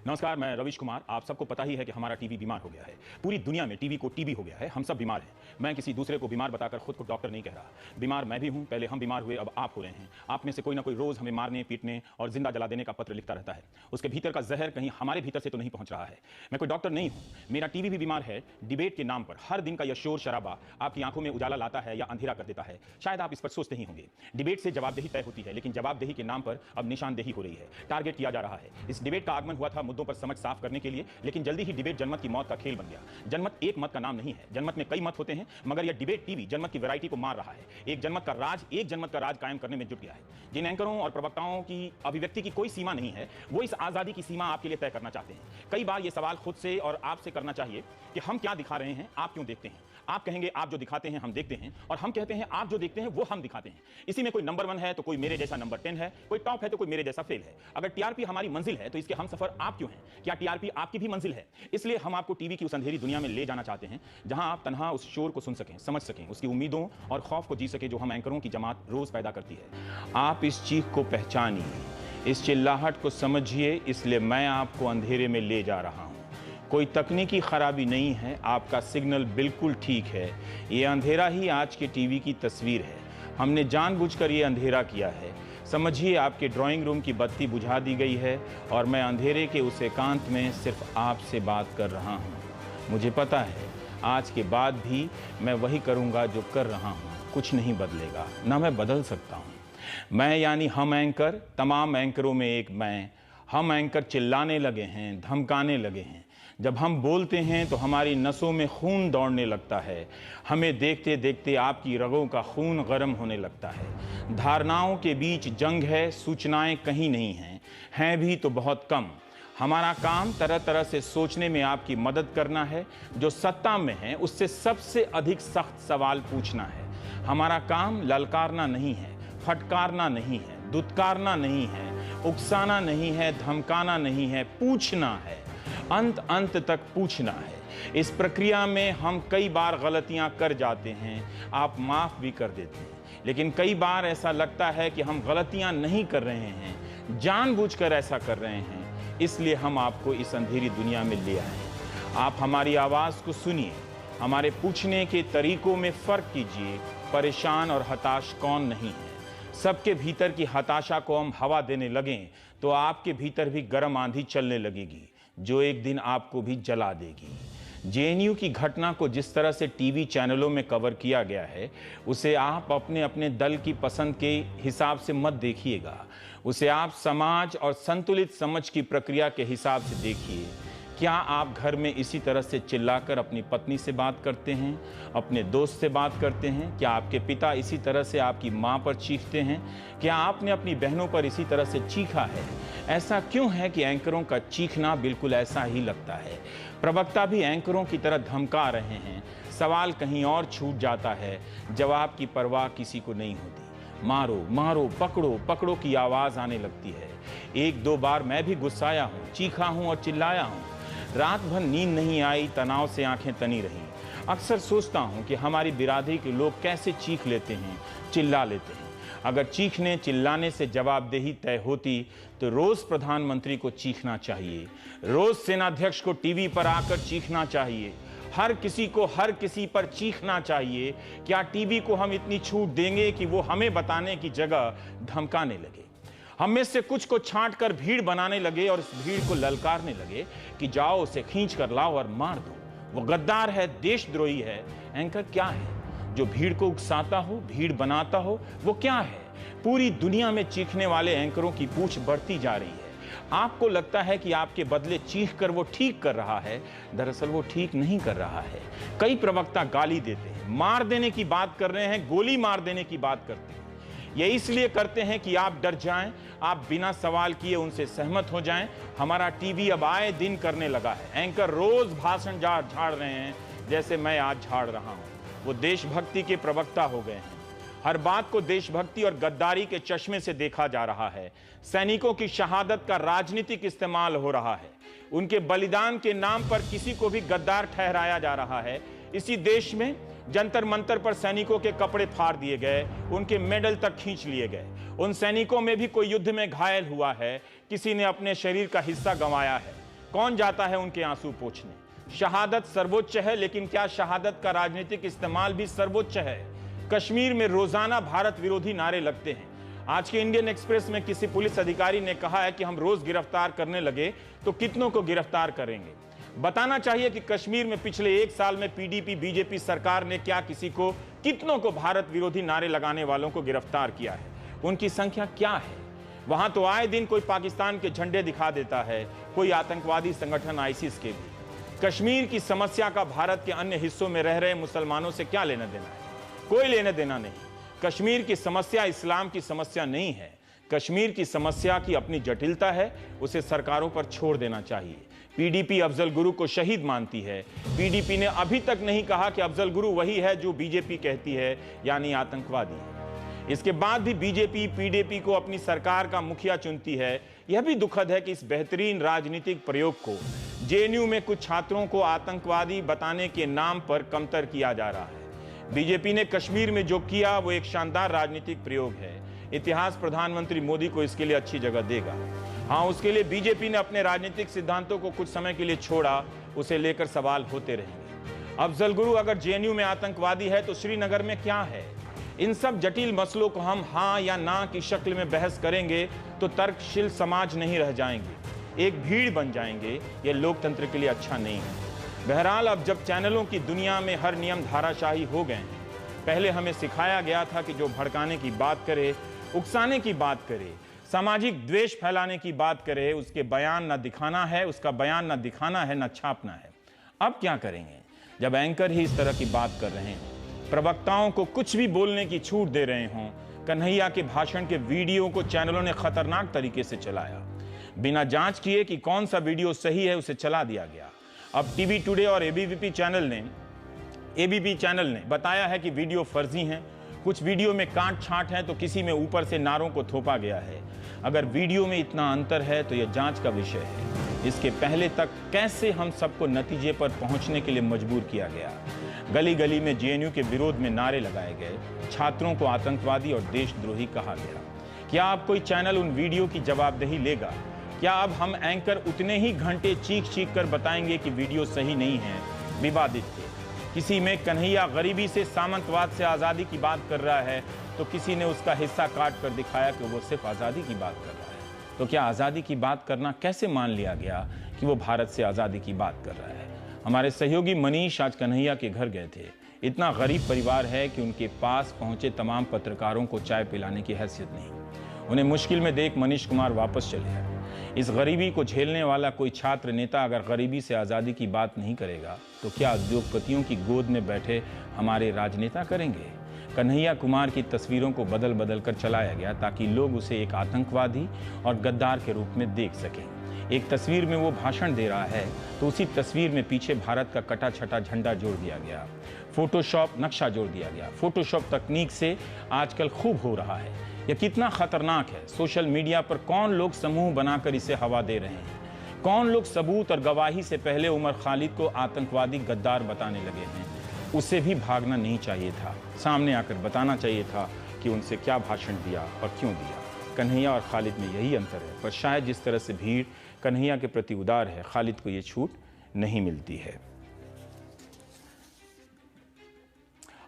नमस्कार, मैं रविश कुमार। आप सबको पता ही है कि हमारा टीवी बीमार हो गया है। पूरी दुनिया में टीवी को टीबी हो गया है। हम सब बीमार हैं। मैं किसी दूसरे को बीमार बताकर खुद को डॉक्टर नहीं कह रहा। बीमार मैं भी हूं। पहले हम बीमार हुए, अब आप हो रहे हैं। आप में से कोई ना कोई रोज हमें मारने, पीटने और जिंदा जला देने का पत्र लिखता रहता है। उसके भीतर का जहर कहीं हमारे भीतर से तो नहीं पहुंच रहा है। मैं कोई डॉक्टर नहीं हूं। मेरा टीवी भी बीमार है। डिबेट के नाम पर हर दिन का यह शोर शराबा आपकी आंखों में उजाला लाता है या अंधेरा कर देता है। शायद आप इस पर सोचते ही होंगे। डिबेट से जवाबदेही तय होती है, लेकिन जवाबदेही के नाम पर अब निशानदेही हो रही है, टारगेट किया जा रहा है। इस डिबेट का आगमन हुआ था मुद्दों पर समझ साफ करने के लिए, लेकिन जल्दी ही डिबेट जनमत की मौत का खेल बन गया। जनमत एक मत का नाम नहीं है। जनमत में कई मत होते हैं, मगर यह डिबेट टीवी जनमत की वैरायटी को मार रहा है। एक जनमत का राज कायम करने में जुट गया है। जिन एंकरों और प्रवक्ताओं की अभिव्यक्ति की कोई सीमा नहीं है, वो इस आजादी की सीमा आपके लिए तय करना चाहते हैं। कई बार ये सवाल खुद से और आपसे करना चाहिए कि हम क्या दिखा रहे हैं, आप क्यों देखते हैं। आप कहेंगे आप जो दिखाते हैं हम देखते हैं, और हम कहते हैं आप जो देखते हैं वो हम दिखाते हैं। इसी में कोई नंबर 1 है तो कोई मेरे जैसा नंबर 10 है, कोई टॉप है तो कोई मेरे जैसा फेल है। अगर टीआरपी हमारी मंजिल है तो इसके हम सफर आप क्यों हैं? क्या टीआरपी आपकी भी मंजिल है? इसलिए हम आपको टीवी की उस अंधेरी दुनिया में ले जाना चाहते हैं, जहां आप तन्हा उस शोर को सुन सकें, समझ सकें, उसकी उम्मीदों और खौफ को जी सकें जो हम एंकरों की जमात रोज पैदा करती है। आप इस चीख को पहचानिए, इस चिल्लाहट को समझिए, इसलिए मैं आपको अंधेरे में ले जा रहा हूं। कोई तकनीकी खराबी नहीं है, आपका सिग्नल बिल्कुल ठीक है। ये अंधेरा ही आज के टीवी की तस्वीर है। हमने जानबूझकर ये अंधेरा किया है। समझिए, आपके ड्राइंग रूम की बत्ती बुझा दी गई है और मैं अंधेरे के उस एकांत में सिर्फ आपसे बात कर रहा हूँ। मुझे पता है आज के बाद भी मैं वही करूँगा जो कर रहा हूँ। कुछ नहीं बदलेगा, ना मैं बदल सकता हूँ। मैं यानी हम एंकर, तमाम एंकरों में एक मैं। हम एंकर चिल्लाने लगे हैं, धमकाने लगे हैं। जब हम बोलते हैं तो हमारी नसों में खून दौड़ने लगता है। हमें देखते देखते आपकी रगों का खून गर्म होने लगता है। धारणाओं के बीच जंग है, सूचनाएं कहीं नहीं हैं भी तो बहुत कम। हमारा काम तरह तरह से सोचने में आपकी मदद करना है। जो सत्ता में है उससे सबसे अधिक सख्त सवाल पूछना है। हमारा काम ललकारना नहीं है, फटकारना नहीं है, दुत्कारना नहीं है, उकसाना नहीं है, धमकाना नहीं है, पूछना है। अंत अंत तक पूछना है। इस प्रक्रिया में हम कई बार गलतियां कर जाते हैं, आप माफ भी कर देते हैं, लेकिन कई बार ऐसा लगता है कि हम गलतियां नहीं कर रहे हैं, जानबूझकर ऐसा कर रहे हैं। इसलिए हम आपको इस अंधेरी दुनिया में ले आए। आप हमारी आवाज को सुनिए, हमारे पूछने के तरीकों में फर्क कीजिए। परेशान और हताश कौन नहीं है? सबके भीतर की हताशा को हम हवा देने लगें तो आपके भीतर भी गर्म आंधी चलने लगेगी, जो एक दिन आपको भी जला देगी। जेएनयू की घटना को जिस तरह से टीवी चैनलों में कवर किया गया है, उसे आप अपने अपने दल की पसंद के हिसाब से मत देखिएगा। उसे आप समाज और संतुलित समझ की प्रक्रिया के हिसाब से देखिए। क्या आप घर में इसी तरह से चिल्लाकर अपनी पत्नी से बात करते हैं, अपने दोस्त से बात करते हैं? क्या आपके पिता इसी तरह से आपकी मां पर चीखते हैं? क्या आपने अपनी बहनों पर इसी तरह से चीखा है? ऐसा क्यों है कि एंकरों का चीखना बिल्कुल ऐसा ही लगता है? प्रवक्ता भी एंकरों की तरह धमका रहे हैं। सवाल कहीं और छूट जाता है, जवाब की परवाह किसी को नहीं होती। मारो मारो, पकड़ो पकड़ो की आवाज आने लगती है। 1-2 बार मैं भी गुस्साया हूँ, चीखा हूँ और चिल्लाया हूँ। रात भर नींद नहीं आई, तनाव से आंखें तनी रहीं। अक्सर सोचता हूं कि हमारी बिरादरी के लोग कैसे चीख लेते हैं, चिल्ला लेते हैं। अगर चीखने चिल्लाने से जवाबदेही तय होती तो रोज प्रधानमंत्री को चीखना चाहिए, रोज सेनाध्यक्ष को टीवी पर आकर चीखना चाहिए, हर किसी को हर किसी पर चीखना चाहिए। क्या टीवी को हम इतनी छूट देंगे कि वो हमें बताने की जगह धमकाने लगे? हम में से कुछ को छांट कर भीड़ बनाने लगे और इस भीड़ को ललकारने लगे कि जाओ उसे खींच कर लाओ और मार दो, वो गद्दार है, देशद्रोही है। एंकर क्या है? जो भीड़ को उकसाता हो, भीड़ बनाता हो, वो क्या है? पूरी दुनिया में चीखने वाले एंकरों की पूछ बढ़ती जा रही है। आपको लगता है कि आपके बदले चीख कर वो ठीक कर रहा है, दरअसल वो ठीक नहीं कर रहा है। कई प्रवक्ता गाली देते हैं, मार देने की बात कर रहे हैं, गोली मार देने की बात करते हैं। ये इसलिए करते हैं कि आप डर जाएं, आप बिना सवाल किए उनसे सहमत हो जाएं। हमारा टीवी अब आए दिन करने लगा है। एंकर रोज भाषण झाड़ रहे हैं, जैसे मैं आज झाड़ रहा हूं। वो देशभक्ति के प्रवक्ता हो गए हैं। हर बात को देशभक्ति और गद्दारी के चश्मे से देखा जा रहा है। सैनिकों की शहादत का राजनीतिक इस्तेमाल हो रहा है। उनके बलिदान के नाम पर किसी को भी गद्दार ठहराया जा रहा है। इसी देश में जंतर मंतर पर सैनिकों के कपड़े फाड़ दिए गए, उनके मेडल तक खींच लिए गए। उन सैनिकों में भी कोई युद्ध में घायल हुआ है, किसी ने अपने शरीर का हिस्सा गंवाया है। कौन जाता है उनके आंसू पोंछने। शहादत सर्वोच्च है, लेकिन क्या शहादत का राजनीतिक इस्तेमाल भी सर्वोच्च है? कश्मीर में रोजाना भारत विरोधी नारे लगते हैं। आज के इंडियन एक्सप्रेस में किसी पुलिस अधिकारी ने कहा है कि हम रोज गिरफ्तार करने लगे तो कितनों को गिरफ्तार करेंगे। बताना चाहिए कि कश्मीर में पिछले 1 साल में पीडीपी बीजेपी सरकार ने क्या कितनों को भारत विरोधी नारे लगाने वालों को गिरफ्तार किया है, उनकी संख्या क्या है? वहां तो आए दिन कोई पाकिस्तान के झंडे दिखा देता है, कोई आतंकवादी संगठन आईसिस के भी। कश्मीर की समस्या का भारत के अन्य हिस्सों में रह रहे मुसलमानों से क्या लेना देना है? कोई लेना देना नहीं। कश्मीर की समस्या इस्लाम की समस्या नहीं है। कश्मीर की समस्या की अपनी जटिलता है, उसे सरकारों पर छोड़ देना चाहिए। पीडीपी अफजल गुरु को शहीद मानती है। पीडीपी ने अभी तक नहीं कहा कि अफजल गुरु वही है जो बीजेपी कहती है, यानी आतंकवादी है। इसके बाद भी बीजेपी पीडीपी को अपनी सरकार का मुखिया चुनती है। यह भी दुखद है कि इस बेहतरीन राजनीतिक प्रयोग को जेएनयू में कुछ छात्रों को आतंकवादी बताने के नाम पर कमतर किया जा रहा है। बीजेपी ने कश्मीर में जो किया वो एक शानदार राजनीतिक प्रयोग है। इतिहास प्रधानमंत्री मोदी को इसके लिए अच्छी जगह देगा। हाँ, उसके लिए बीजेपी ने अपने राजनीतिक सिद्धांतों को कुछ समय के लिए छोड़ा, उसे लेकर सवाल होते रहेंगे। अफजल गुरु अगर जेएनयू में आतंकवादी है तो श्रीनगर में क्या है? इन सब जटिल मसलों को हम हाँ या ना की शक्ल में बहस करेंगे तो तर्कशील समाज नहीं रह जाएंगे, एक भीड़ बन जाएंगे। यह लोकतंत्र के लिए अच्छा नहीं है। बहरहाल, अब जब चैनलों की दुनिया में हर नियम धाराशाही हो गए हैं, पहले हमें सिखाया गया था कि जो भड़काने की बात करे, उकसाने की बात करे, सामाजिक द्वेष फैलाने की बात करे, उसके बयान न दिखाना है, उसका बयान न दिखाना है, न छापना है। अब क्या करेंगे जब एंकर ही इस तरह की बात कर रहे हैं, प्रवक्ताओं को कुछ भी बोलने की छूट दे रहे हों? कन्हैया के भाषण के वीडियो को चैनलों ने खतरनाक तरीके से चलाया। बिना जांच किए कि कौन सा वीडियो सही है, उसे चला दिया गया। अब टीवी टुडे और एबीपी चैनल ने बताया है कि वीडियो फर्जी हैं। कुछ वीडियो में काट छांट है तो किसी में ऊपर से नारों को थोपा गया है। अगर वीडियो में इतना अंतर है तो यह जांच का विषय है। इसके पहले तक कैसे हम सबको नतीजे पर पहुंचने के लिए मजबूर किया गया? गली गली में जेएनयू के विरोध में नारे लगाए गए, छात्रों को आतंकवादी और देशद्रोही कहा गया। क्या अब कोई चैनल उन वीडियो की जवाबदेही लेगा? क्या अब हम एंकर उतने ही घंटे चीख कर बताएंगे कि वीडियो सही नहीं है, विवादित थे? किसी में कन्हैया गरीबी से सामंतवाद से आज़ादी की बात कर रहा है तो किसी ने उसका हिस्सा काट कर दिखाया कि वो सिर्फ आज़ादी की बात कर रहा है। तो क्या आज़ादी की बात करना कैसे मान लिया गया कि वो भारत से आज़ादी की बात कर रहा है? हमारे सहयोगी मनीष आज कन्हैया के घर गए थे। इतना गरीब परिवार है कि उनके पास पहुंचे तमाम पत्रकारों को चाय पिलाने की हैसियत नहीं। उन्हें मुश्किल में देख मनीष कुमार वापस चले गए। इस गरीबी को झेलने वाला कोई छात्र नेता अगर गरीबी से आज़ादी की बात नहीं करेगा तो क्या उद्योगपतियों की गोद में बैठे हमारे राजनेता करेंगे? कन्हैया कुमार की तस्वीरों को बदल बदल कर चलाया गया ताकि लोग उसे एक आतंकवादी और गद्दार के रूप में देख सकें। एक तस्वीर में वो भाषण दे रहा है तो उसी तस्वीर में पीछे भारत का कटा छटा झंडा जोड़ दिया गया, फोटोशॉप नक्शा जोड़ दिया गया। फोटोशॉप तकनीक से आजकल खूब हो रहा है। यह कितना खतरनाक है। सोशल मीडिया पर कौन लोग समूह बनाकर इसे हवा दे रहे हैं? कौन लोग सबूत और गवाही से पहले उमर खालिद को आतंकवादी गद्दार बताने लगे हैं? उसे भी भागना नहीं चाहिए था, सामने आकर बताना चाहिए था कि उनसे क्या भाषण दिया और क्यों दिया। कन्हैया और खालिद में यही अंतर है, पर शायद जिस तरह से भीड़ कन्हैया के प्रति उदार है, खालिद को ये छूट नहीं मिलती है।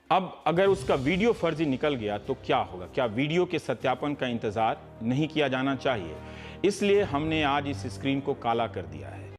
अब अगर उसका वीडियो फर्जी निकल गया तो क्या होगा? क्या वीडियो के सत्यापन का इंतजार नहीं किया जाना चाहिए? इसलिए हमने आज इस स्क्रीन को काला कर दिया है।